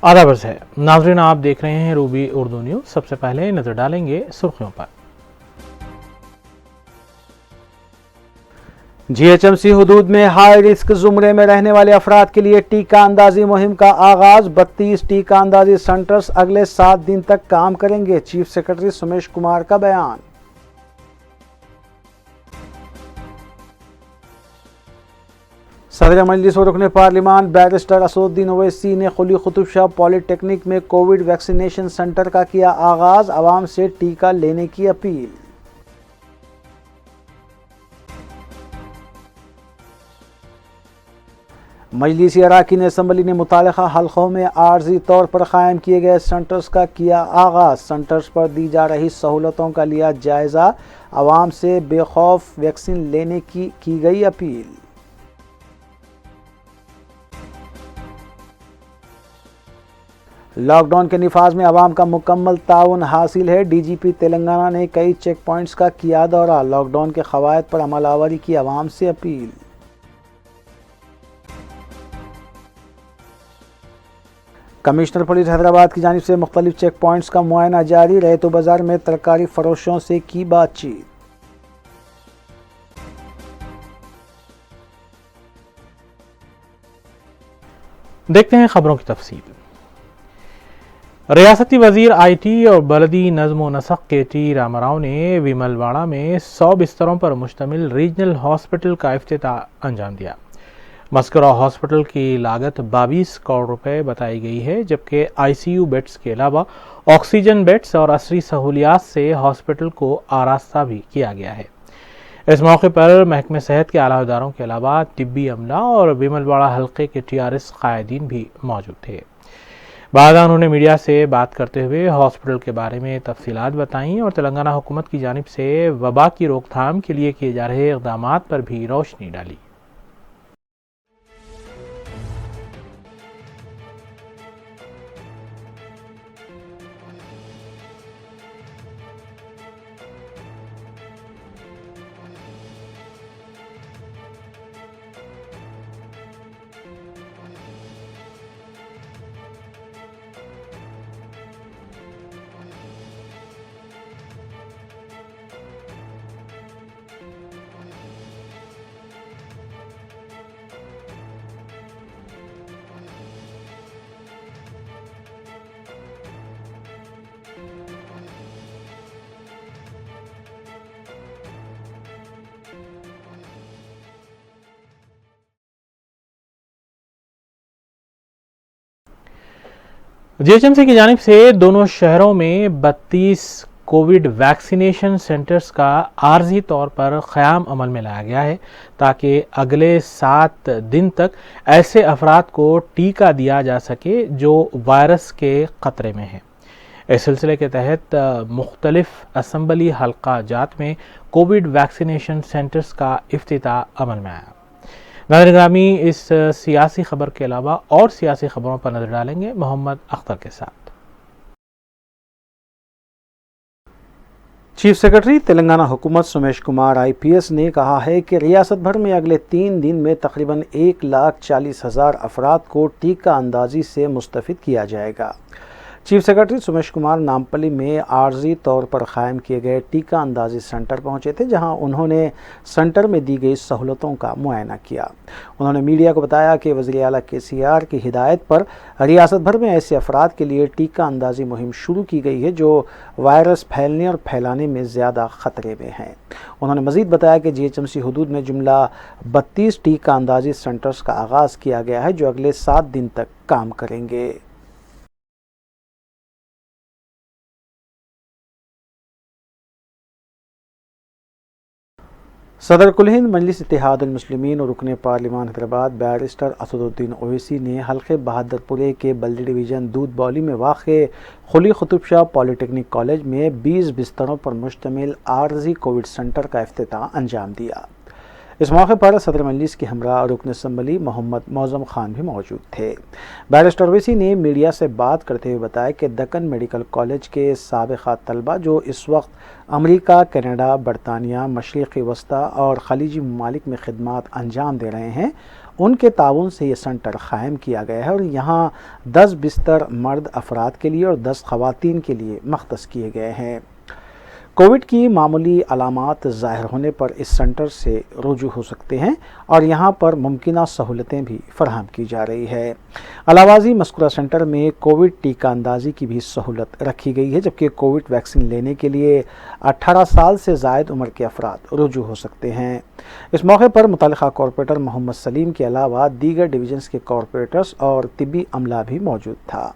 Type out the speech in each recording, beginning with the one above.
आदाब अर्ज़ है नाज़रीन, आप देख रहे हैं रूबी उर्दू न्यूज़। सबसे पहले नजर डालेंगे सुर्खियों पर। जीएचएमसी हुदूद में हाई रिस्क जुमरे में रहने वाले अफराद के लिए टीका अंदाजी मुहिम का आगाज। 32 टीका अंदाजी सेंटर्स अगले 7 दिन तक काम करेंगे। चीफ सेक्रेटरी सुमेश कुमार का बयान। सदर मजलिस व रुकने पार्लिमान बैरिस्टर असदुद्दीन ओवैसी ने कुली कुतुब शाह पॉलिटेक्निक में कोविड वैक्सीनेशन सेंटर का किया आगाज। आवाम से टीका लेने की अपील। मजलिसी अराकीन असम्बली ने मुतालिका हल्कों में आर्जी तौर पर कायम किए गए सेंटर्स का किया आगाज। सेंटर्स पर दी जा रही सहूलतों का लिया जायजा। आवाम से बेखौफ वैक्सीन लेने की गई अपील। लॉकडाउन के निफाज में आवाम का मुकम्मल ताउन हासिल है। डीजीपी तेलंगाना ने कई चेक पॉइंट्स का किया दौरा। लॉकडाउन के खवायद पर अमलावरी की आवाम से अपील। कमिश्नर पुलिस हैदराबाद की जानिब से मुख्तलिफ चेक पॉइंट्स का मुआयना जारी। रैतो बाजार में तरकारी फरोशों से की बातचीत। देखते हैं खबरों की तफसील। रियासती वजीर आईटी और बलदी नज़्म व नसक के टी रामाराव ने विमलवाड़ा में 100 बिस्तरों पर मुश्तमिल रीजनल हॉस्पिटल का इफ्तिताह अंजाम दिया। मस्कुरा हॉस्पिटल की लागत 22 करोड़ रुपए बताई गई है, जबकि आईसीयू बेड्स के अलावा ऑक्सीजन बेड्स और असरी सहूलियात से हॉस्पिटल को आरास्ता भी किया गया है। इस मौके पर महकमे सेहत के आला इदारों के अलावा तिब्बी अमला और विमलवाड़ा हल्के के टीआरएस कायदीन भी मौजूद थे। बाद उन्होंने मीडिया से बात करते हुए हॉस्पिटल के बारे में तफसीलात बताईं और तेलंगाना हुकूमत की जानिब से वबा की रोकथाम के लिए किए जा रहे इक़दामात पर भी रोशनी डाली। जीएचएमसी की जानिब से दोनों शहरों में 32 कोविड वैक्सीनेशन सेंटर्स का आर्जी तौर पर क़याम अमल में लाया गया है, ताकि अगले 7 दिन तक ऐसे अफराद को टीका दिया जा सके जो वायरस के ख़तरे में हैं। इस सिलसिले के तहत मुख्तलिफ असम्बली हल्का जात में कोविड वैक्सीनेशन सेंटर्स का इफ्तिताह अमल में आया। नाज़रीन, इस सियासी खबर के अलावा और सियासी खबरों पर नजर डालेंगे मोहम्मद अख्तर के साथ। चीफ सेक्रेटरी तेलंगाना हुकूमत सुमेश कुमार आईपीएस ने कहा है कि रियासत भर में अगले 3 दिन में तकरीबन 1,40,000 अफराद को टीका अंदाजी से मुस्तफ़िद किया जाएगा। चीफ सेक्रेटरी सुमेश कुमार नामपल्ली में आर्जी तौर पर कायम किए गए टीका अंदाजी सेंटर पहुंचे थे, जहां उन्होंने सेंटर में दी गई सहूलतों का मुआयना किया। उन्होंने मीडिया को बताया कि वज़ीर आला केसीआर की हिदायत पर रियासत भर में ऐसे अफराद के लिए टीका अंदाजी मुहिम शुरू की गई है जो वायरस फैलने और फैलाने में ज़्यादा ख़तरे में हैं। उन्होंने मज़ीद बताया कि जीएचएमसी हुदूद में जुमला 32 टीका अंदाजी सेंटर्स का आगाज़ किया गया है, जो अगले 7 दिन तक काम करेंगे। सदर कुल हिंद मजलिस इत्तेहादुल मुस्लिमीन और रुकने पार्लिमान हैदराबाद बैरिस्टर असदुद्दीन ओवैसी ने हल्के बहादुरपुरे के बल्दी डिवीज़न दूध बौली में वाक़े कुली कुतुब शाह पॉलिटेक्निक कॉलेज में 20 बिस्तरों पर मुश्तमिल आर्जी कोविड सेंटर का इफ्तिताह अंजाम दिया। इस मौके पर सदर मजलिस के हमरा रुकन असम्बली मोहम्मद मौज़म खान भी मौजूद थे। बैरिस्टर ओवैसी ने मीडिया से बात करते हुए बताया कि दक्कन मेडिकल कॉलेज के साबिक़ा तलबा जो इस वक्त अमेरिका, कनाडा, बरतानिया, मशरिक़ी वस्ता और खलीजी ममालिक में खिदमात अंजाम दे रहे हैं, उनके ताउन से ये सेंटर क़ायम किया गया है और यहाँ 10 बिस्तर मर्द अफराद के लिए और 10 ख़वातीन के लिए मख्तस किए गए हैं। कोविड की मामूली अलामात ज़ाहिर होने पर इस सेंटर से रुजू हो सकते हैं और यहाँ पर मुमकिना सहूलतें भी फराहम की जा रही है। अलावाजी मस्कुरा सेंटर में कोविड टीका अंदाजी की भी सहूलत रखी गई है, जबकि कोविड वैक्सीन लेने के लिए 18 साल से ज़ायद उम्र के अफराद रुजू हो सकते हैं। इस मौके पर मुतल्लिका कॉरपोरेटर मोहम्मद सलीम के अलावा दीगर डिवीजन्स के कॉरपोरेटर्स और तिब्बी अमला भी मौजूद था।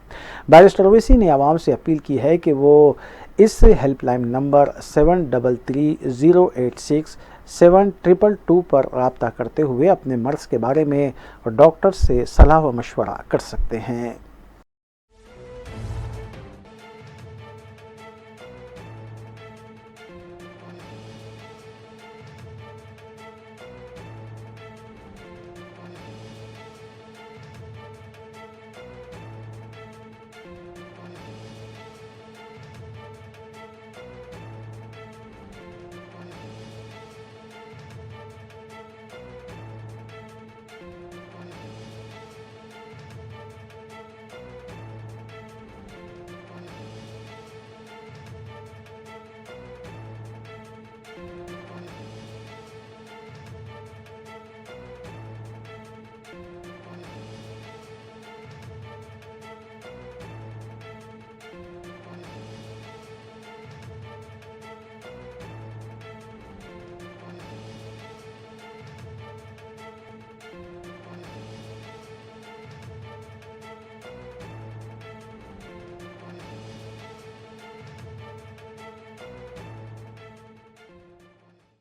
बैरिस्टर ओवैसी ने आवाम से अपील की है कि वो इस हेल्पलाइन नंबर 733086-7222 पर रब्ता करते हुए अपने मर्ज़ के बारे में डॉक्टर से सलाह व मशवरा कर सकते हैं।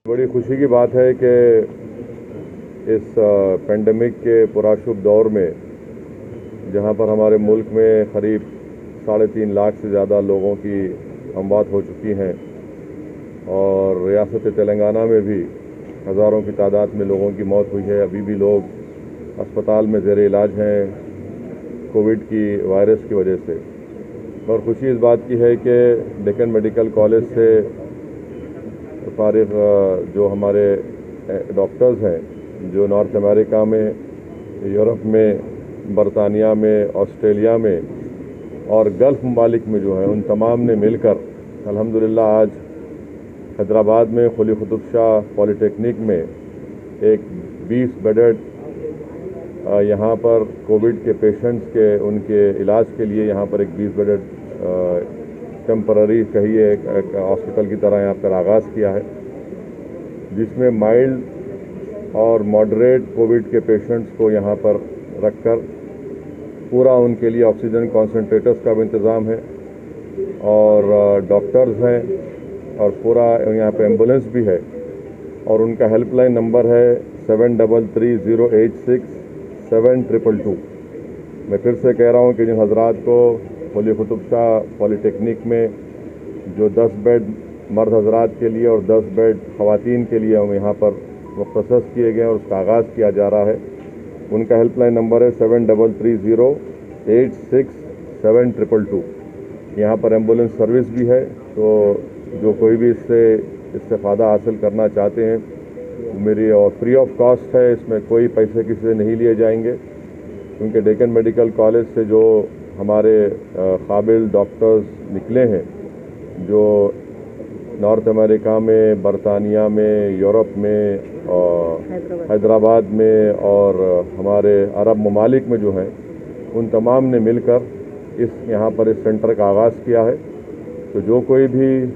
बड़ी खुशी की बात है कि इस पेंडेमिक के पुराशुभ दौर में जहां पर हमारे मुल्क में करीब 3.5 लाख से ज़्यादा लोगों की अमवात हो चुकी हैं और रियासत तेलंगाना में भी हज़ारों की तादाद में लोगों की मौत हुई है। अभी भी लोग अस्पताल में ज़ेर इलाज हैं कोविड की वायरस की वजह से। और खुशी इस बात की है कि डेक्कन मेडिकल कॉलेज से फारिग जो हमारे डॉक्टर्स हैं जो नॉर्थ अमेरिका में, यूरोप में, बरतानिया में, ऑस्ट्रेलिया में और गल्फ़ ममालिक में जो हैं उन तमाम ने मिलकर अल्हम्दुलिल्लाह आज हैदराबाद में खुली कुतुब शाह पॉलिटेक्निक में एक 20 बेडेड यहाँ पर कोविड के पेशेंट्स के उनके इलाज के लिए यहाँ पर एक 20 बेडेड टेम्पररी कहिए एक हॉस्पिटल की तरह यहाँ पर आगाज़ किया है, जिसमें माइल्ड और मॉडरेट कोविड के पेशेंट्स को यहाँ पर रखकर पूरा उनके लिए ऑक्सीजन कॉन्सेंट्रेटर्स का भी इंतज़ाम है और डॉक्टर्स हैं और पूरा यहाँ पे एम्बुलेंस भी है और उनका हेल्पलाइन नंबर है 7330867222। मैं फिर से कह रहा हूँ कि जिन हजरात को खुली कुतुब शाह पॉलिटेक्निक में जो 10 बेड मर्द हजरात के लिए और 10 बेड ख़वातीन के लिए हम यहाँ पर मुख्तसस किए गए और उसका आगाज़ किया जा रहा है, उनका हेल्पलाइन नंबर है 7330867222। यहाँ पर एम्बुलेंस सर्विस भी है, तो जो कोई भी इससे इस्तेफ़ादा हासिल करना चाहते हैं मेरी और फ्री ऑफ कॉस्ट है, इसमें कोई पैसे किसी से नहीं लिए जाएंगे, क्योंकि डेक्कन मेडिकल कॉलेज से जो हमारे काबिल डॉक्टर्स निकले हैं जो नॉर्थ अमेरिका में, बरतानिया में, यूरोप में और हैदराबाद में और हमारे अरब ममालिक में जो हैं उन तमाम ने मिलकर इस यहाँ पर इस सेंटर का आगाज़ किया है। तो जो कोई भी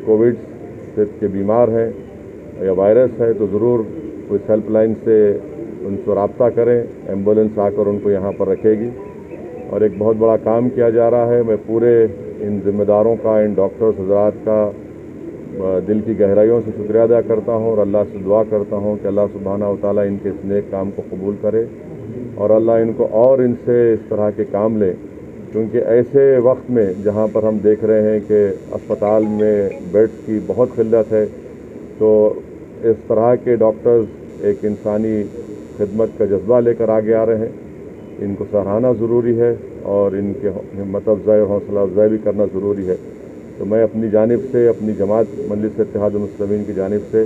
कोविड से के बीमार हैं या वायरस है तो ज़रूर इस हेल्पलाइन से उनसे रब्ता करें, एम्बुलेंस आकर उनको यहाँ पर रखेगी और एक बहुत बड़ा काम किया जा रहा है। मैं पूरे इन जिम्मेदारों का, इन डॉक्टर्स हजरात का दिल की गहराइयों से शुक्रिया अदा करता हूँ और अल्लाह से दुआ करता हूँ कि अल्लाह सुब्हाना व तआला इनके इस नेक काम को कबूल करे और अल्लाह इनको और इनसे इस तरह के काम ले, क्योंकि ऐसे वक्त में जहाँ पर हम देख रहे हैं कि अस्पताल में बेड्स की बहुत किल्लत है, तो इस तरह के डॉक्टर्स एक इंसानी खिदमत का जज्बा लेकर आगे आ रहे हैं, इनको सराहना ज़रूरी है और इनके हिम्मत अफ़ज़ाई और हौसला अफ़ज़ाई भी करना ज़रूरी है। तो मैं अपनी जानिब से, अपनी जमात मजलिस इत्तेहाद मुस्लिमीन की जानिब से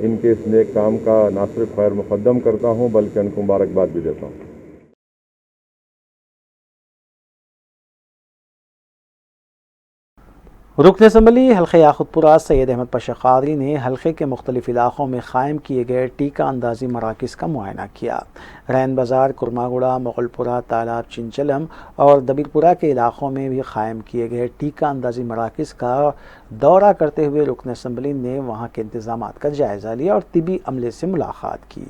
इनके इस नेक काम का ना सिर्फ खैर मुक़द्दम करता हूँ बल्कि उनको मुबारकबाद भी देता हूँ। रुकन असम्बली हल्के याकुतपुरा सैयद अहमद पाशा कादरी ने हल्के के मुख्तलिफ इलाक़ों में क़ायम किए गए टीका अंदाजी मराकज़ का मुआयना किया। रैन बाज़ार, कुरमागुड़ा, मुग़लपुरा, तालाब, चिंचलम और दबीरपुरा के इलाक़ों में भी क़ायम किए गए टीका अंदाजी मराकज़ का दौरा करते हुए रुकन असम्बली ने वहाँ के इंतज़ामात का जायज़ा लिया और तिबी अमले से मुलाकात की।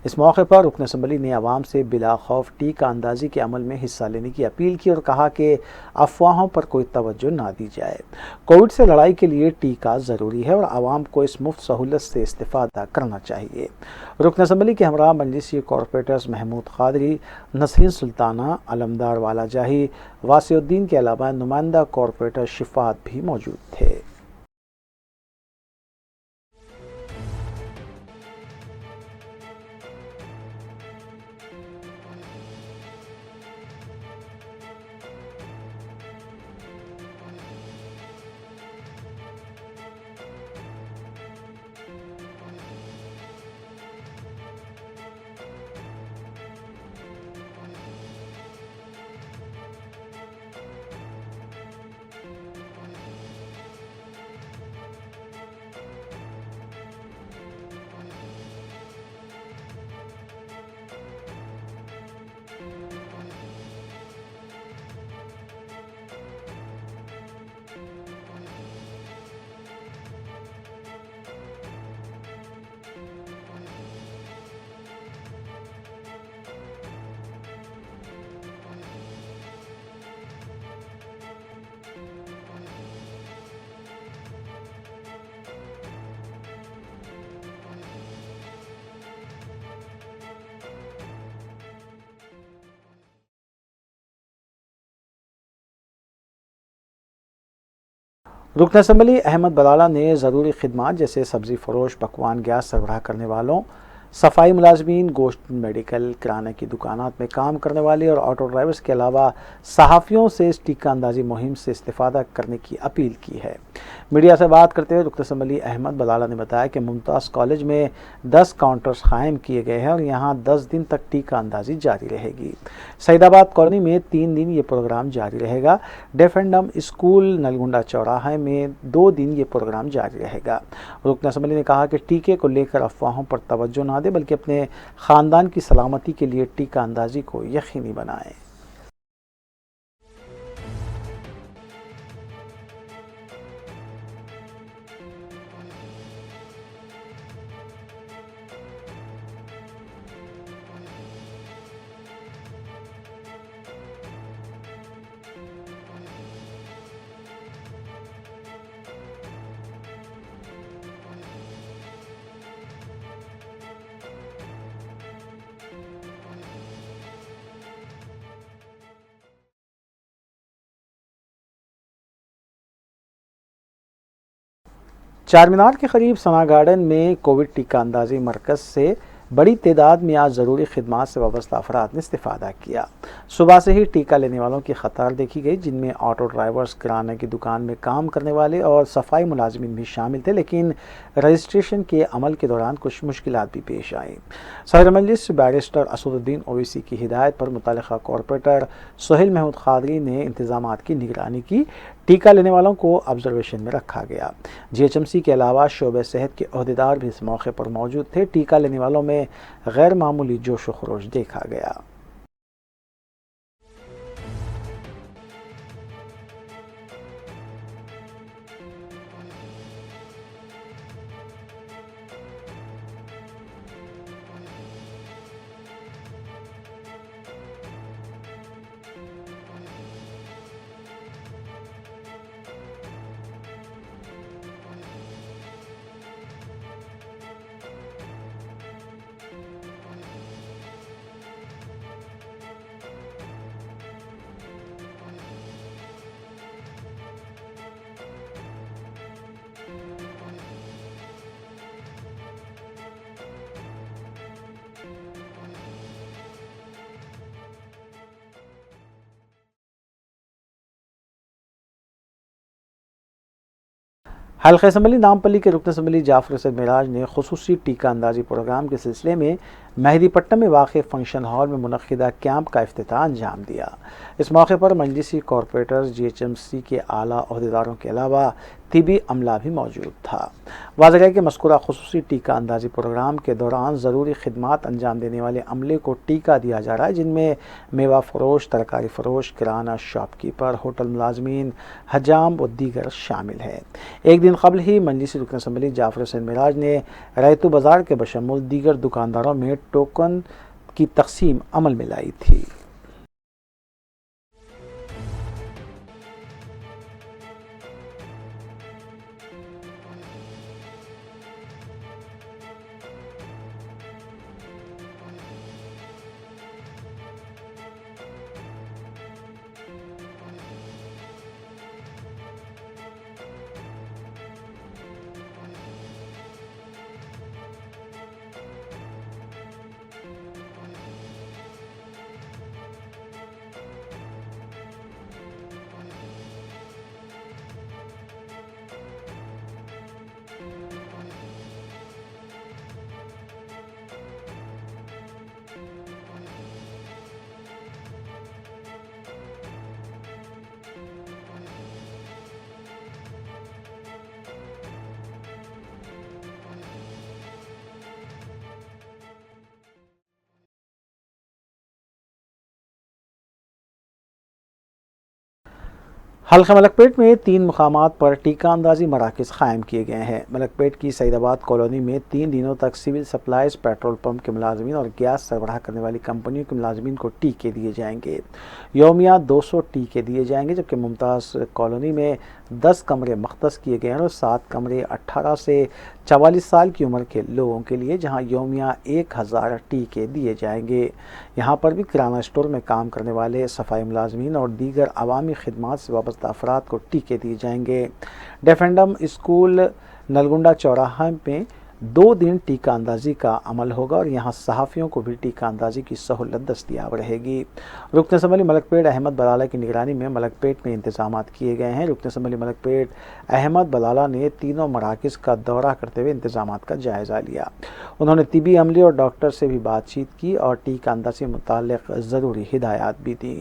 इस मौके पर रुकन असम्बली ने आवाम से बिला खौफ टीका अंदाजी के अमल में हिस्सा लेने की अपील की और कहा कि अफवाहों पर कोई तवज्जो ना दी जाए। कोविड से लड़ाई के लिए टीका ज़रूरी है और आवाम को इस मुफ्त सहूलत से इस्तेफ़ादा करना चाहिए। रुकन असम्बली के हमरा मजलिसी कॉरपोरेटर्स महमूद कादरी, नसरीन सुल्ताना, अलमदार वाला जाही, वासिउद्दीन के अलावा नुमाइंदा कॉरपोरेटर शिफात भी मौजूद थे। रुकन असम्बली अहमद बलाला ने ज़रूरी खिदमात जैसे सब्ज़ी फरोश, पकवान, गैस सरबराह करने वालों, सफाई मुलाजमीन, गोश्त, मेडिकल, किराने की दुकानात में काम करने वाले और ऑटो ड्राइवर्स के अलावा सहाफ़ियों से इस टीका अंदाजी मुहिम से इस्तेफ़ादा करने की अपील की है। मीडिया से बात करते हुए रुकन असम्बली अहमद बलाला ने बताया कि मुमताज़ कॉलेज में 10 काउंटर्स कायम किए गए हैं और यहाँ 10 दिन तक टीका अंदाजी जारी रहेगी। सईदाबाद कॉलोनी में 3 दिन ये प्रोग्राम जारी रहेगा। डेफ एंड डम स्कूल नलगुंडा चौराहे में 2 दिन ये प्रोग्राम जारी रहेगा। रुकन असम्बली ने कहा कि टीके को लेकर अफवाहों पर तवज्जो ना दें बल्कि अपने ख़ानदान की सलामती के लिए टीका अंदाजी को यकीनी बनाएं। चारमीनार के करीब सना गार्डन में कोविड टीका अंदाजी मरकज़ से बड़ी तादाद में आज ज़रूरी खिदमात से वाबस्ता अफराद ने इस्तेफ़ादा किया। सुबह से ही टीका लेने वालों की कतार देखी गई, जिनमें ऑटो ड्राइवर्स, किराने की दुकान में काम करने वाले और सफाई मुलाजमीन भी शामिल थे, लेकिन रजिस्ट्रेशन के अमल के दौरान कुछ मुश्किलात भी पेश आईं। सदर मजलिस बैरिस्टर असदुद्दीन ओवैसी की हिदायत पर मुतल्लिक़ा कॉरपोरेटर सोहेल महमूद कादरी ने इंतज़ामात की निगरानी की। टीका लेने वालों को ऑब्जर्वेशन में रखा गया। GHMC के अलावा शोबे सेहत के अहदेदार भी इस मौके पर मौजूद थे। टीका लेने वालों में गैर मामूली जोश व खरोश देखा गया। हल्का असम्बली नामपल्ली के रुकन असम्बली जाफर हुसैन मेराज ने खुसूसी टीका अंदाजी प्रोग्राम के सिलसिले में मेहदीपट्टनम में वाक़ फंक्शन हॉल में मुनक़्क़िदा कैंप का इफ्तिताह अंजाम दिया। इस मौके पर मजलिसी कॉरपोरेटर्स, GHMC के आला अहदेदारों के अलावा तिबी अमला भी मौजूद था। वाज़ेह है कि मज़कूरा खुसूसी टीका अंदाजी प्रोग्राम के दौरान ज़रूरी खिदमात अंजाम देने वाले अमले को टीका दिया जा रहा है, जिनमें मेवा फरोश, तरकारी फरोश, किराना शॉपकीपर, होटल मुलाजमीन, हजाम व दीगर शामिल है। एक दिन कबल ही मजलिसी रुकन असम्बली जाफर हुसैन मेराज ने रैतु बाज़ार के बशमूल दीगर दुकानदारों में टोकन की तकसीम अमल में लाई थी। हल्का मलकपेट में 3 मुकामात पर टीका अंदाजी मराकज़ क़ायम किए गए हैं। मलकपेट की सईदाबाद कॉलोनी में 3 दिनों तक सिविल सप्लाईज, पेट्रोल पंप के मुलाजमीन और गैस सरबराह करने वाली कंपनियों के मुलाजमीन को टीके दिए जाएंगे। यौमिया 200 टीके दिए जाएंगे, जबकि मुमताज़ कॉलोनी में 10 कमरे मख्तस किए गए हैं और 7 कमरे 18 से 44 साल की उम्र के लोगों के लिए, जहां यौमिया 1000 टीके दिए जाएंगे। यहाँ पर भी किराना स्टोर में काम करने वाले सफाई मुलाजमीन और दीगर अवामी खिदमात से वाबस्ता अफराद को टीके दिए जाएंगे। डेफेंडम स्कूल नलगुंडा चौराहा में 2 दिन टीका अंदाजी का अमल होगा और यहाँ सहाफ़ियों को भी टीका अंदाजी की सहूलत दस्तियाब रहेगी। रुकन असम्बली मलकपेट अहमद बलाला की निगरानी में मलकपेट में इंतजामात किए गए हैं। रुकन असम्बली मलकपेट अहमद बलाला ने तीनों मराकज़ का दौरा करते हुए इंतजामात का जायज़ा लिया। उन्होंने तिबी अमले और डॉक्टर से भी बातचीत की और टीका अंदाजी से मुताल्लिक़ ज़रूरी हिदायत भी दी।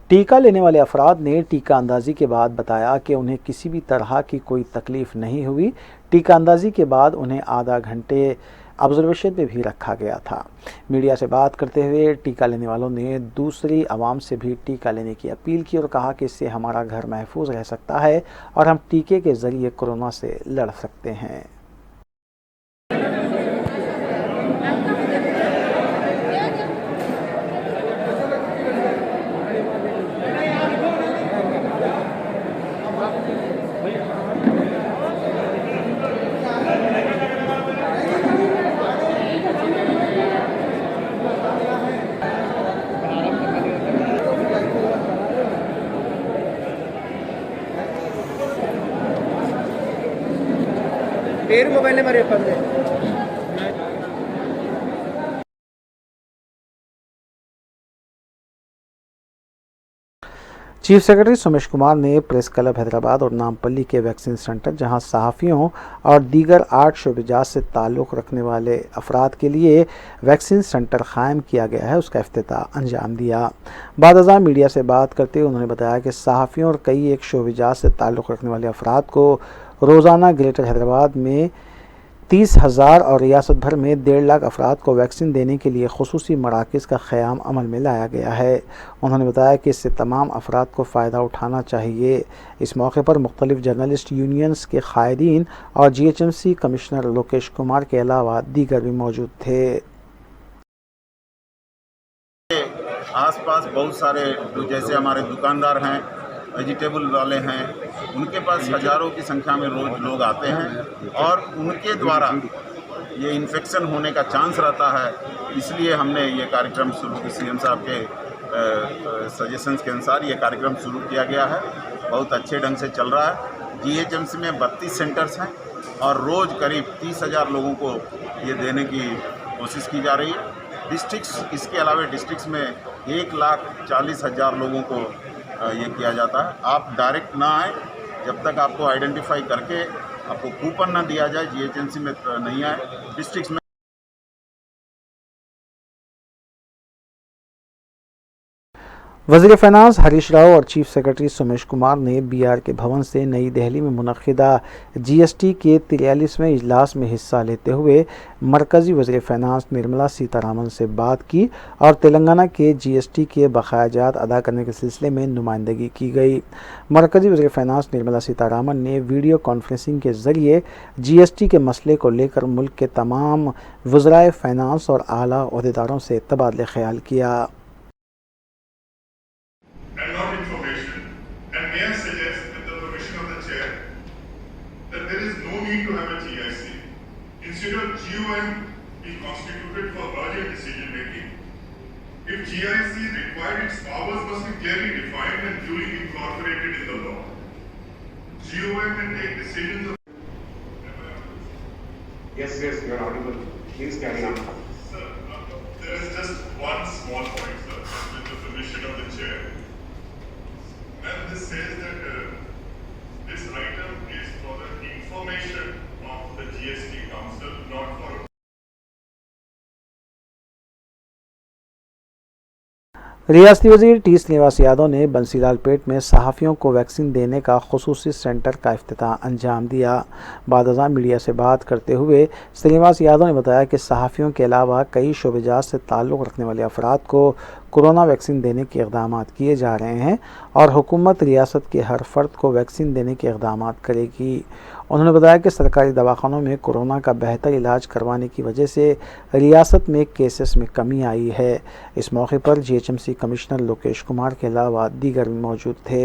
टीका लेने वाले अफराद ने टीका अंदाजी के बाद बताया कि उन्हें किसी भी तरह की कोई तकलीफ नहीं हुई। टीका अंदाजी के बाद उन्हें आधा घंटे ऑब्जर्वेशन में भी रखा गया था। मीडिया से बात करते हुए टीका लेने वालों ने दूसरी आवाम से भी टीका लेने की अपील की और कहा कि इससे हमारा घर महफूज रह सकता है और हम टीके के ज़रिए कोरोना से लड़ सकते हैं। मोबाइल हमारे पास है। चीफ सेक्रेटरी सोमेश कुमार ने प्रेस क्लब हैदराबाद और नामपल्ली के वैक्सीन सेंटर, जहां सहाफ़ियों और दीगर आर्ट शोबिजात से ताल्लुक़ रखने वाले अफराद के लिए वैक्सीन सेंटर क़ायम किया गया है, उसका इफ्तिताह अंजाम दिया। बाद अज़ां मीडिया से बात करते हुए उन्होंने बताया कि सहाफ़ियों और कई एक शोबिजात से ताल्लुक़ रखने वाले अफराद को रोज़ाना ग्रेटर हैदराबाद में 30,000 और रियासत भर में 1.5 लाख अफराद को वैक्सीन देने के लिए खुसूसी मराकज़ का क़याम अमल में लाया गया है। उन्होंने बताया कि इससे तमाम अफराद को फ़ायदा उठाना चाहिए। इस मौके पर मुख्तलिफ जर्नलिस्ट यूनियंस के क़ायदीन और GHMC कमिश्नर लोकेश कुमार के अलावा दीगर भी मौजूद थे। आसपास बहुत सारे जैसे हमारे दुकानदार हैं, वेजिटेबल वाले हैं, उनके पास हज़ारों की संख्या में रोज़ लोग आते हैं और उनके द्वारा ये इन्फेक्शन होने का चांस रहता है। इसलिए हमने ये कार्यक्रम शुरू CM साहब के सजेशंस के अनुसार ये कार्यक्रम शुरू किया गया है। बहुत अच्छे ढंग से चल रहा है। GHMC में 32 सेंटर्स हैं और रोज़ करीब 30,000 लोगों को ये देने की कोशिश की जा रही है। डिस्ट्रिक्ट्स, इसके अलावा डिस्ट्रिक्ट्स में 1,40,000 लोगों को ये किया जाता है। आप डायरेक्ट ना आए, जब तक आपको आइडेंटिफाई करके आपको कूपन ना दिया जाए, GHMC में नहीं आए। डिस्ट्रिक्ट्स में वज़ीर फ़ाइनेंस हरीश राव और चीफ सेक्रेटरी सोमेश कुमार ने BRK भवन से नई दिल्ली में मुनक़िदा GST के 43वें इजलास में हिस्सा लेते हुए मरकज़ी वज़ीर फ़ाइनेंस निर्मला सीतारामन से बात की और तेलंगाना के GST के बकायाजात अदा करने के सिलसिले में नुमाइंदगी की गई। मरकज़ी वज़ीर फ़ाइनेंस निर्मला सीतारामन ने वीडियो कॉन्फ्रेंसिंग के ज़रिए GST के मसले को लेकर मुल्क के तमाम वज़राए फ़ाइनेंस और आला ओहदेदारों से तबादले ख़याल किया। And not information. And may I suggest, with the permission of the chair, that there is no need to have a GIC. Instead of GOM being constituted for urgent decision making, if GIC is required, its powers must be clearly defined and duly incorporated in the law. GOM can take decisions of... Yes, you are audible. Please carry on. Sir, there is just one small point, sir, with the permission of the chair. And this says that this item is for the information of the GST Council, not for... रियासती वज़ीर T Srinivas Yadav ने बंसीलाल पेट में सहाफ़ियों को vaccine देने का खुसूसी centre का इफ्तिताह अंजाम दिया। बाद मीडिया से बात करते हुए श्रीनिवास यादव ने बताया कि सहाफ़ियों के अलावा कई शोबेजात से ताल्लुक़ रखने वाले अफराद को कोरोना वैक्सीन देने के इक़दाम किए जा रहे हैं और हुकूमत रियासत के हर फर्द को वैक्सीन देने के इक़दाम करेगी। उन्होंने बताया कि सरकारी दवाखानों में कोरोना का बेहतर इलाज करवाने की वजह से रियासत में केसेस में कमी आई है। इस मौके पर GHMC कमिश्नर लोकेश कुमार के अलावा दीगर भी मौजूद थे।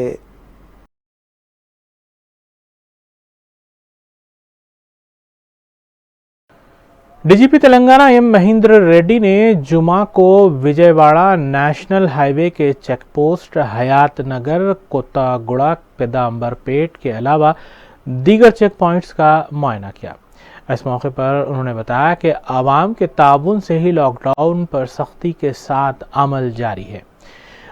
DGP तेलंगाना M महेंद्र रेड्डी ने जुमा को विजयवाड़ा नेशनल हाईवे के चेक पोस्ट हयात नगर, कोत्तागुड़ा, पेदाम्बरपेट के अलावा दीगर चेक पॉइंट्स का मुआयना किया। इस मौके पर उन्होंने बताया कि आवाम के ताउन से ही लॉकडाउन पर सख्ती के साथ अमल जारी है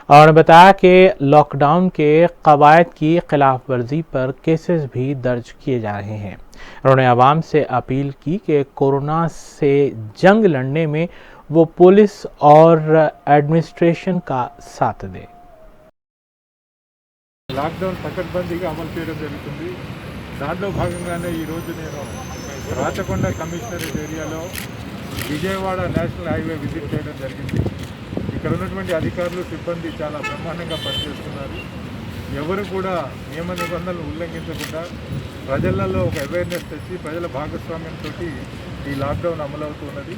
और बताया कि लॉकडाउन के कवायद की खिलाफ वर्जी पर केसेस भी दर्ज किए जा रहे हैं। उन्होंने आवाम से अपील की कि कोरोना से जंग लड़ने में वो पुलिस और एडमिनिस्ट्रेशन का साथ दें। లాక్డౌన్ పకడ్బందీగా అమలు చేయడం జరుగుతుంది। దాంట్లో భాగంగానే ఈరోజు నేను రాచకొండ కమిషనరేట్ ఏరియాలో విజయవాడ నేషనల్ హైవే విజిట్ చేయడం జరిగింది। ఇక్కడ ఉన్నటువంటి అధికారులు సిబ్బంది చాలా బ్రహ్మాండంగా పనిచేస్తున్నారు। ఎవరు కూడా నియమ నిబంధనలు ఉల్లంఘించకుండా ప్రజలలో ఒక అవేర్నెస్ తెచ్చి ప్రజల భాగస్వామ్యంతో ఈ లాక్డౌన్ అమలవుతున్నది।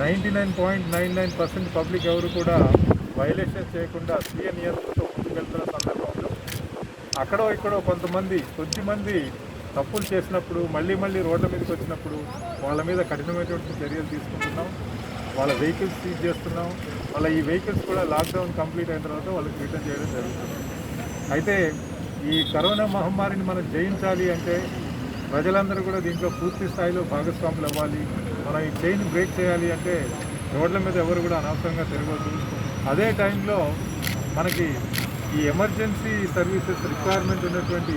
99.99% పబ్లిక్ ఎవరు కూడా వైలేషన్ చేయకుండా స్వీయ నియంత్రణతో ముందుకెళ్తున్న సందర్భంలో అక్కడో ఇక్కడో కొద్దిమంది తప్పులు చేసినప్పుడు మళ్ళీ రోడ్ల మీదకి వచ్చినప్పుడు వాళ్ళ మీద కఠినమైనటువంటి చర్యలు తీసుకుంటున్నాం। వాళ్ళ వెహికల్స్ సీజ్ చేస్తున్నాం। వాళ్ళ ఈ వెహికల్స్ కూడా లాక్డౌన్ కంప్లీట్ అయిన తర్వాత వాళ్ళకి రిటర్న్ చేయడం జరుగుతుంది। అయితే ఈ కరోనా మహమ్మారిని మనం జయించాలి అంటే ప్రజలందరూ కూడా దీంట్లో పూర్తి స్థాయిలో భాగస్వాములు అవ్వాలి। మనం ఈ చైన్ బ్రేక్ చేయాలి అంటే రోడ్ల మీద ఎవరు కూడా అనవసరంగా తిరగద్దు। అదే టైంలో మనకి ఈ ఎమర్జెన్సీ సర్వీసెస్ రిక్వైర్మెంట్ ఉన్నటువంటి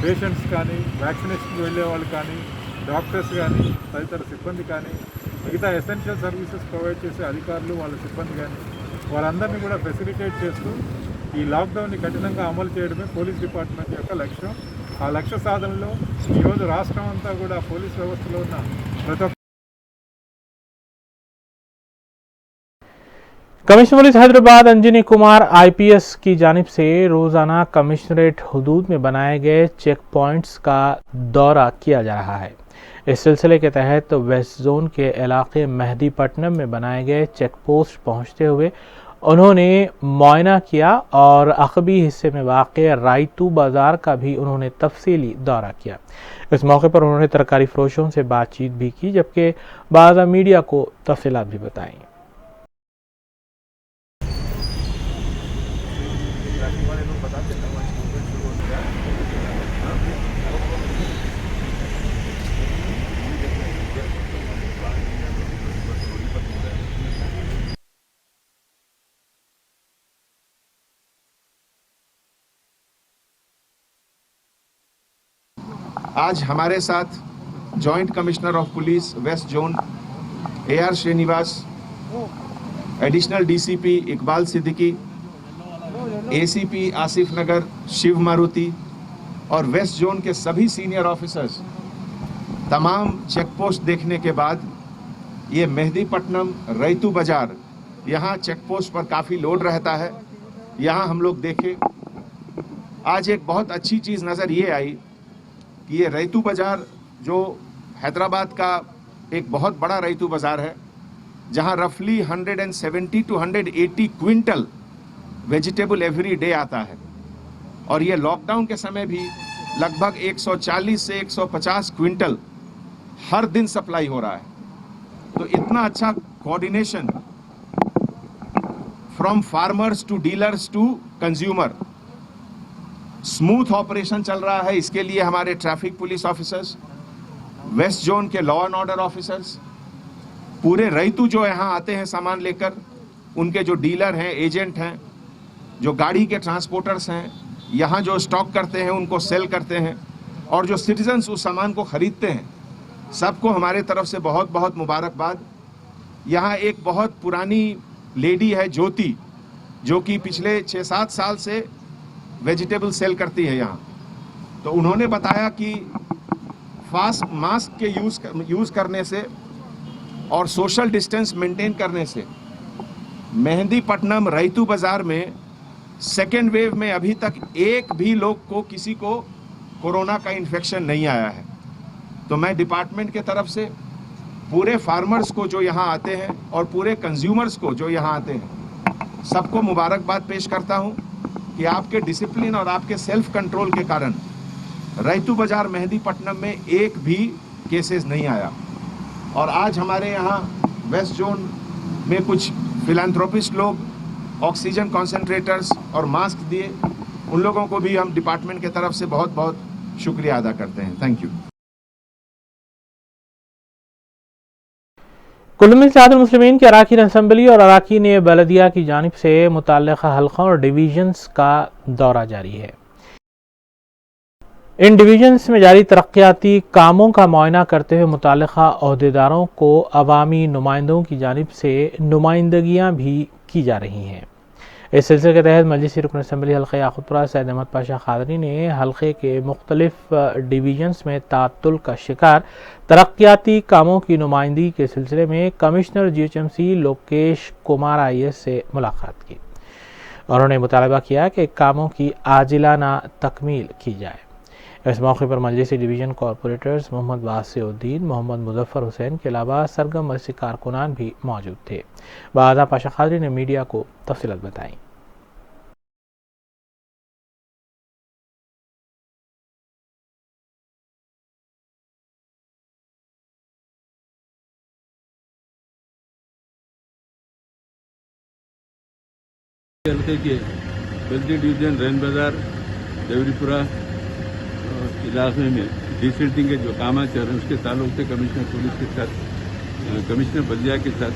పేషెంట్స్ కానీ, వ్యాక్సినేషన్కి వెళ్ళే వాళ్ళు కానీ, డాక్టర్స్ కానీ, తదితర సిబ్బంది కానీ, మిగతా ఎసెన్షియల్ సర్వీసెస్ ప్రొవైడ్ చేసే అధికారులు వాళ్ళ సిబ్బంది కానీ వాళ్ళందరినీ కూడా ఫెసిలిటేట్ చేస్తూ ఈ లాక్డౌన్ని కఠినంగా అమలు చేయడమే పోలీస్ డిపార్ట్మెంట్ యొక్క లక్ష్యం। ఆ లక్ష్య సాధనలో ఈరోజు రాష్ట్రం అంతా కూడా పోలీస్ వ్యవస్థలో ఉన్న ప్రతి commissioner police Hyderabad Anjani Kumar IPS की जानिब से रोजाना कमिश्नरेट हुदूद में बनाए गए चेक पॉइंट्स का दौरा किया जा रहा है। इस सिलसिले के तहत वेस्ट जोन के इलाके मेहदीपट्टनम में बनाए गए चेक पोस्ट पहुंचते हुए उन्होंने मुआयना किया और अकबी हिस्से में वाक़ रायतू बाज़ार का भी उन्होंने तफसीली दौरा किया। इस मौके पर उन्होंने तरकारी फरोशों से बातचीत भी की, जबकि बाज़ मीडिया को तफसीलात भी बताई। आज हमारे साथ joint commissioner of police west zone AR Srinivas, additional DCP Iqbal Siddiqui, ACP Asif Nagar Shiv Maruti और वेस्ट जोन के सभी सीनियर ऑफिसर्स तमाम चेक पोस्ट देखने के बाद ये मेहदीपट्टनम रैतू बाज़ार, यहाँ चेक पोस्ट पर काफ़ी लोड रहता है। यहाँ हम लोग देखे, आज एक बहुत अच्छी चीज़ नज़र ये आई कि ये रैतू बाज़ार जो हैदराबाद का एक बहुत बड़ा रैतू बाज़ार है, जहाँ रफली 170 to 180 quintal vegetable every day आता है, और ये लॉकडाउन के समय भी लगभग 140 से 150 क्विंटल हर दिन सप्लाई हो रहा है। तो इतना अच्छा coordination from farmers to dealers to consumer, smooth operation चल रहा है। इसके लिए हमारे traffic police officers, west zone के लॉ एंड ऑर्डर ऑफिसर्स, पूरे रैतू जो यहाँ आते हैं सामान लेकर, उनके जो डीलर हैं, एजेंट हैं, जो गाड़ी के ट्रांसपोर्टर्स हैं, यहाँ जो स्टॉक करते हैं उनको सेल करते हैं, और जो सिटीजन्स उस सामान को खरीदते हैं, सबको हमारे तरफ से बहुत बहुत मुबारकबाद। यहाँ एक बहुत पुरानी लेडी है ज्योति, जो कि पिछले 6-7 साल से वेजिटेबल सेल करती है यहाँ। तो उन्होंने बताया कि फास्ट मास्क के यूज़ करने से और सोशल डिस्टेंस मेंटेन करने से मेहदीपट्टनम रैतू बाज़ार में सेकेंड वेव में अभी तक एक भी लोग को, किसी को कोरोना का इन्फेक्शन नहीं आया है। तो मैं डिपार्टमेंट के तरफ से पूरे फार्मर्स को जो यहाँ आते हैं और पूरे कंज्यूमर्स को जो यहाँ आते हैं, सबको मुबारकबाद पेश करता हूँ कि आपके डिसिप्लिन और आपके सेल्फ कंट्रोल के कारण रैतू बाज़ार मेहदीपट्टनम में एक भी केसेस नहीं आया। और आज हमारे यहाँ वेस्ट जोन में कुछ फिलैंथ्रोपिस्ट लोग ऑक्सीजन कॉन्सेंट्रेटर्स और मास्क दिए, उन लोगों को भी हम डिपार्टमेंट के तरफ से बहुत बहुत शुक्रिया अदा करते हैं। Thank you. कुल्लू में इत्तेहादुल मुस्लिमीन की अराकीन असम्बली और अराकीन बलदिया की जानिब से मुतल्लिक़ा हल्क़ों और डिवीजन्स का दौरा जारी है। इन डिवीजन्स में जारी तरक्याती कामों का मुआयना करते हुए मुतल्लिक़ा ओहदेदारों को अवामी नुमाइंदों की जानिब से नुमाइंदगियाँ भी की जा रही हैं। इस सिलसिले के तहत मजलिसी रुकन असम्बली हल्क़ा याक़ूतपुरा सैयद अहमद पाशा क़ादरी ने हल्क़े के मुख्तलिफ डिवीजन्स में तातुल का शिकार तरक्याती कामों की नुमाइंदगी के सिलसिले में commissioner GHMC Lokesh Kumar IAS से मुलाकात की और उन्होंने मुतालबा किया कि कामों की आजिलाना तकमील की जाए। इस मौके पर मजलिसी डिवीज़न कॉरपोरेटर्स मोहम्मद वासिउद्दीन, मोहम्मद मुजफ्फर हुसैन के अलावा सरगम मजलिसी कारकुनान भी मौजूद थे। बादा पाशा क़ादरी ने मीडिया को तफसीलात बताई। हल्के के बल्दी डिवीजन रैन बाजार देवरीपुरा इलाके में डिसेंटिंग के जो काम चल रहे हैं उसके ताल्लुक से कमिश्नर पुलिस के साथ, कमिश्नर बल्दिया के साथ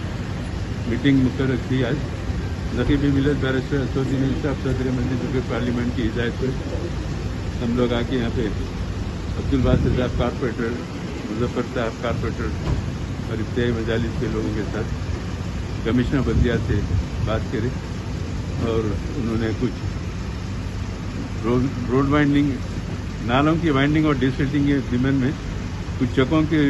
मीटिंग मुकर्रर की। आज नकीबी मिलत बैरिस्टर असदुद्दीन इंसाफ सदर मजलिस के पार्लियामेंट की हिदायत पर हम लोग आके यहाँ पे अब्दुल बासित साहब कारपोरेटर, मुजफ्फर साहब कारपोरेटर और इब्तिदाई मजालिस के लोगों के साथ कमिश्नर बल्दिया से बात करें और उन्होंने कुछ रोड वाइंडिंग नालों की वाइंडिंग और डिसिल्टिंग के जिम्मन में कुछ चकों के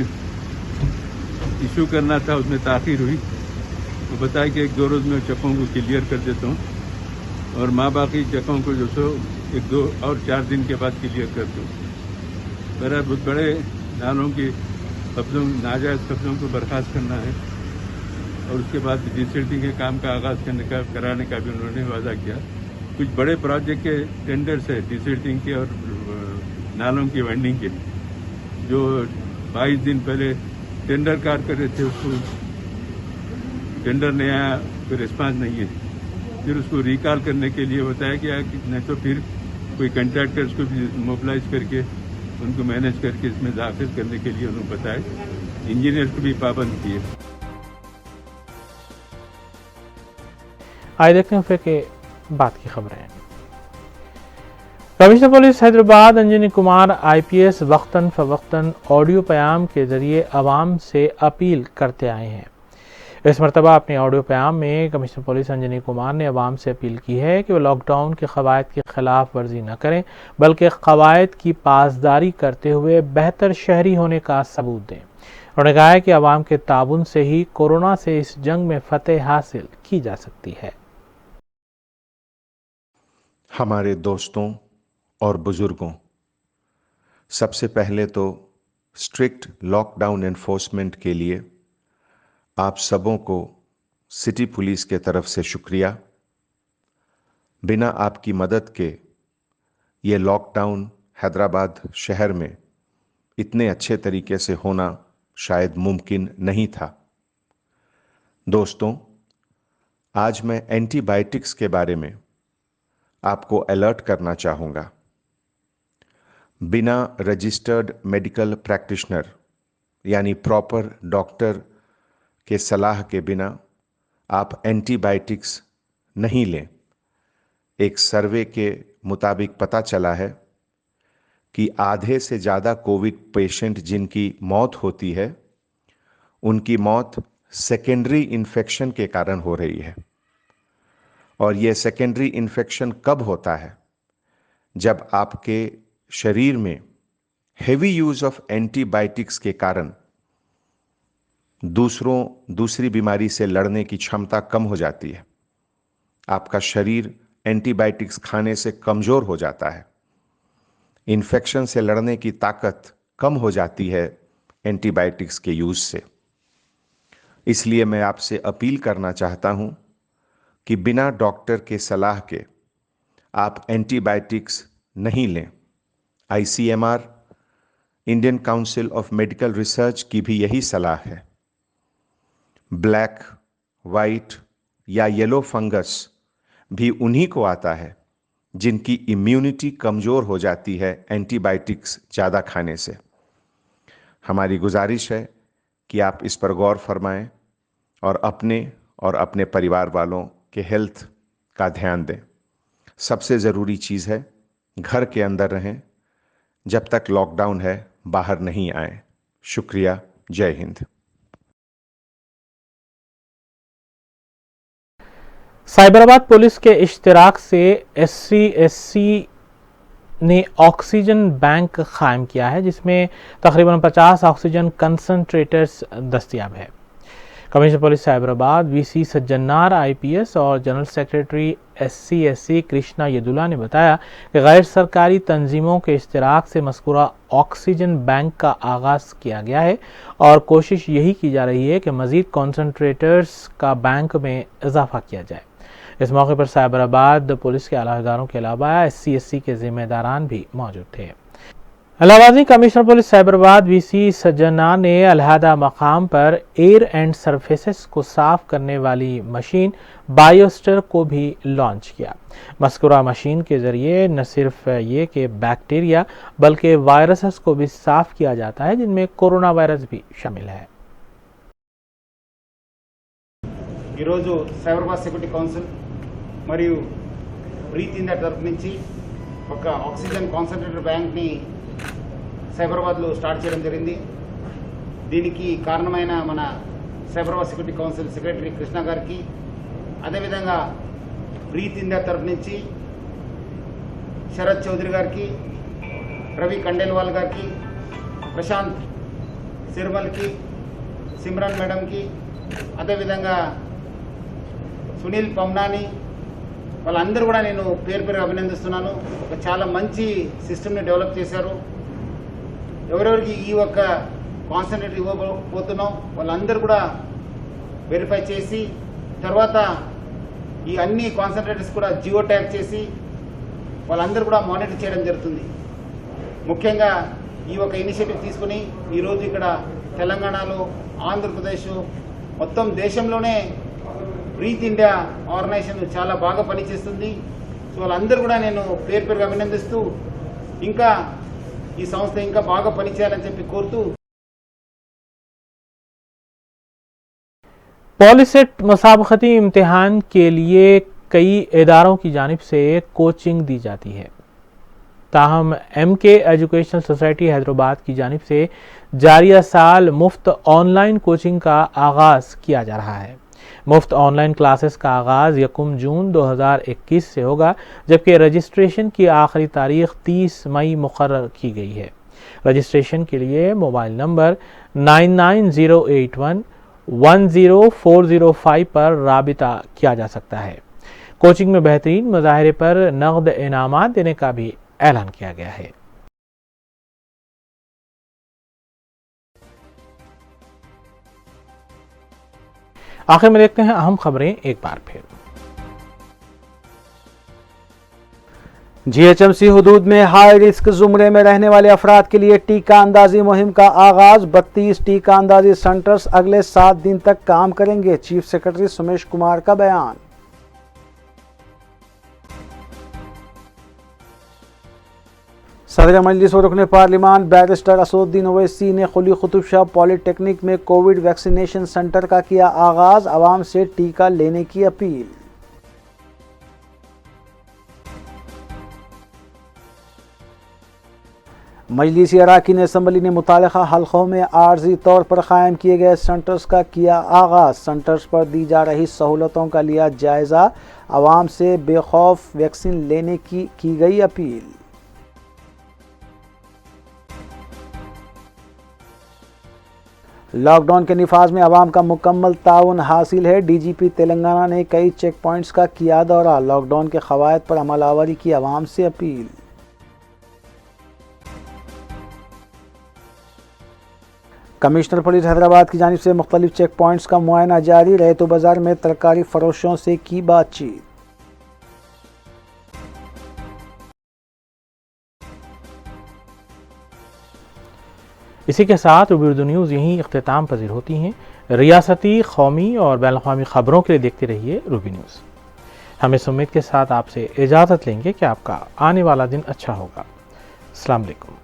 इशू करना था, उसमें ताखीर हुई। तो बताया कि 1-2 रोज में चकों को क्लियर कर देता हूँ और माँ बाकी चकों को जो सो 1-2 और 4 दिन के बाद क्लियर कर दूँ। मेरा बहुत बड़े नालों की कब्जों, नाजायज कब्जों को बर्खास्त करना है और उसके बाद डिसिल्टिंग के काम का आगाज कराने का भी उन्होंने वादा किया। कुछ बड़े प्रोजेक्ट के टेंडर्स है डिसिल्टिंग के और नालों की वाइंडिंग के, जो 22 दिन पहले टेंडर कार कर रहे थे, उसको टेंडर नहीं आया, कोई रिस्पांस नहीं है। फिर उसको रिकॉल करने के लिए बताया गया कि नहीं तो फिर कोई कंट्रैक्टर्स को भी मोबिलाइज करके उनको मैनेज करके इसमें दाखिल करने के लिए उन्होंने बताया। इंजीनियर को भी पाबंद किए। आइए देखते हैं फिर के बात की खबरें। Commissioner police Hyderabad Anjani Kumar IPS वक्तन फवक्तन ऑडियो पैगाम के जरिए आवाम से अपील करते आए हैं। इस मरतबा अपने ऑडियो पैगाम में कमिश्नर पुलिस अंजनी कुमार ने आवाम से अपील की है कि वो लॉकडाउन के क़वायद की खिलाफ वर्जी न करें, बल्कि क़वायद की पासदारी करते हुए बेहतर शहरी होने का सबूत दें। उन्होंने कहा है कि आवाम के ताबुन से ही कोरोना से इस जंग में फतेह हासिल की जा सकती है। हमारे दोस्तों और बुजुर्गों, सबसे पहले तो स्ट्रिक्ट लॉकडाउन एनफोर्समेंट के लिए आप सबों को सिटी पुलिस के तरफ से शुक्रिया। बिना आपकी मदद के ये लॉकडाउन हैदराबाद शहर में इतने अच्छे तरीके से होना शायद मुमकिन नहीं था। दोस्तों, आज मैं एंटीबायोटिक्स के बारे में आपको अलर्ट करना चाहूँगा। बिना रजिस्टर्ड मेडिकल प्रैक्टिशनर यानी प्रॉपर डॉक्टर के सलाह के बिना आप एंटीबायोटिक्स नहीं लें। एक सर्वे के मुताबिक पता चला है कि आधे से ज़्यादा कोविड पेशेंट जिनकी मौत होती है, उनकी मौत सेकेंडरी इन्फेक्शन के कारण हो रही है। और ये सेकेंडरी इन्फेक्शन कब होता है? जब आपके शरीर में हेवी यूज ऑफ एंटीबायोटिक्स के कारण दूसरी बीमारी से लड़ने की क्षमता कम हो जाती है। आपका शरीर एंटीबायोटिक्स खाने से कमज़ोर हो जाता है। इन्फेक्शन से लड़ने की ताकत कम हो जाती है एंटीबायोटिक्स के यूज़ से। इसलिए मैं आपसे अपील करना चाहता हूं कि बिना डॉक्टर के सलाह के आप एंटीबायोटिक्स नहीं लें। ICMR, Indian council of medical research की भी यही सलाह है। ब्लैक, वाइट या येलो फंगस भी उन्हीं को आता है जिनकी इम्यूनिटी कमज़ोर हो जाती है एंटीबायोटिक्स ज़्यादा खाने से। हमारी गुजारिश है कि आप इस पर गौर फरमाएं और अपने परिवार वालों के हेल्थ का ध्यान दें। सबसे ज़रूरी चीज़ है घर के अंदर रहें। जब तक लॉकडाउन है बाहर नहीं आए। शुक्रिया। जय हिंद। साइबराबाद पुलिस के इश्तिराक से SC/SC ने ऑक्सीजन बैंक कायम किया है, जिसमें तकरीबन 50 ऑक्सीजन कंसंट्रेटर्स दस्तयाब है। Commissioner police Cyberabad VC Sajjanar IPS और general secretary SC/SC Krishna Yadula ने बताया कि गैर सरकारी तंजीमों के इश्तिराक से मज़कूरा ऑक्सीजन बैंक का आगाज़ किया गया है और कोशिश यही की जा रही है कि मज़ीद कॉन्सनट्रेटर्स का बैंक में इजाफा किया जाए। इस मौके पर साइबराबाद पुलिस के आलादारों के अलावा SC/SC के जिम्मेदारान भी मौजूद थे। इलाहाबादी कमिश्नर पुलिस साइबराबाद VC सज्जना ने अलहदा मकाम पर एयर एंड सरफेसेस को साफ करने वाली मशीन बायोस्टर को भी लॉन्च किया। मज़कूरा मशीन के जरिए न सिर्फ ये कि बैक्टीरिया बल्कि वायरसेस को भी साफ किया जाता है, जिनमें कोरोना वायरस भी शामिल है। ఈరోజు సైబరాబాద్ సెక్యూరిటీ కౌన్సిల్ మరియు బ్రీత్ ఇండియా తరఫు నుంచి ఒక ఆక్సిజన్ కాన్సంట్రేటర్ బ్యాంక్ని సైబరాబాద్లో స్టార్ట్ చేయడం జరిగింది. దీనికి కారణమైన మన Cyberabad security council secretary Krishna గారికి, అదేవిధంగా బ్రీత్ ఇండియా తరఫు నుంచి శరత్ చౌదరి గారికి, రవి కండేల్వాల్ గారికి, ప్రశాంత్ సిర్మల్కి, సిమ్రన్ మేడంకి, అదేవిధంగా సునీల్ పమ్నాని, వాళ్ళందరూ కూడా నేను పేరు పేరు అభినందిస్తున్నాను. ఒక చాలా మంచి సిస్టమ్ని డెవలప్ చేశారు. ఎవరెవరికి ఈ ఒక్క కాన్సన్ట్రేట్ ఇవ్వబోతున్నాం వాళ్ళందరూ కూడా వెరిఫై చేసి తర్వాత ఈ అన్ని కాన్సన్ట్రేటర్స్ కూడా జియో ట్యాగ్ చేసి వాళ్ళందరూ కూడా మానిటర్ చేయడం జరుగుతుంది. ముఖ్యంగా ఈ ఒక ఇనిషియేటివ్ తీసుకుని ఈరోజు ఇక్కడ తెలంగాణలో, ఆంధ్రప్రదేశ్, మొత్తం దేశంలోనే బ్రీత్ ఇండియా ఆర్గనైజేషన్ చాలా బాగా పనిచేస్తుంది. సో వాళ్ళందరూ కూడా నేను పేరు పేరుగా అభినందిస్తూ ఇంకా ఈ సంస్థ ఇంకా బాగా పనిచేయాలని చెప్పి కోరుతూ पॉलीसेट मुसाबकती इम्तिहान के लिए कई इदारों की जानिब से कोचिंग दी जाती है। ताहम MK एजुकेशनल सोसाइटी हैदराबाद की जानिब से जारिया साल मुफ्त ऑनलाइन कोचिंग का आगाज़ किया जा रहा है। मुफ्त ऑनलाइन क्लासेस का आगाज़ 1 जून 2021 से होगा, जबकि रजिस्ट्रेशन की आखिरी तारीख 30 मई मुकर्रर की गई है। रजिस्ट्रेशन के लिए मोबाइल नंबर 9908110405 पर राबिता किया जा सकता है। कोचिंग में बेहतरीन मुजाहरे पर नगद इनामात देने का भी ऐलान किया गया है। आखिर में देखते हैं अहम खबरें एक बार फिर। GHMC हुदूद में हाई रिस्क जुमरे में रहने वाले अफराद के लिए टीका अंदाजी मुहिम का आगाज। 32 टीका अंदाजी सेंटर्स अगले 7 दिन तक काम करेंगे। चीफ सेक्रेटरी सुमेश कुमार का बयान। सदर मजलिस व रुकने पार्लिमान बैरिस्टर असदुद्दीन ओवैसी ने कुली कुतुब शाह पॉलिटेक्निक में कोविड वैक्सीनेशन सेंटर का किया आगाज। आवाम से टीका लेने की अपील। मजलिसी अराकीन असम्बली ने मुतालिका हल्कों में आर्जी तौर पर कायम किए गए सेंटर्स का किया आगाज। सेंटर्स पर दी जा रही सहूलतों का लिया जायजा। आवाम से बेखौफ वैक्सीन लेने की गई अपील। लॉकडाउन के निफाज में आवाम का मुकम्मल ताउन हासिल है। DGP तेलंगाना ने कई चेक पॉइंट्स का किया दौरा। लॉकडाउन के क़वायद पर अमलावरी की आवाम से अपील। कमिश्नर पुलिस हैदराबाद की जानिब से मुख्तलिफ चेक पॉइंट्स का मुआयना जारी। रैतो बाजार में तरकारी फरोशों से की बातचीत। इसी के साथ उर्दू न्यूज़ यहीं इख्तिताम पजीर होती हैं। रियासती, कौमी और बैनुल-अक़वामी खबरों के लिए देखते रहिए रूबी न्यूज़। हम इस उम्मीद के साथ आपसे इजाज़त लेंगे कि आपका आने वाला दिन अच्छा होगा। अस्सलाम वालेकुम।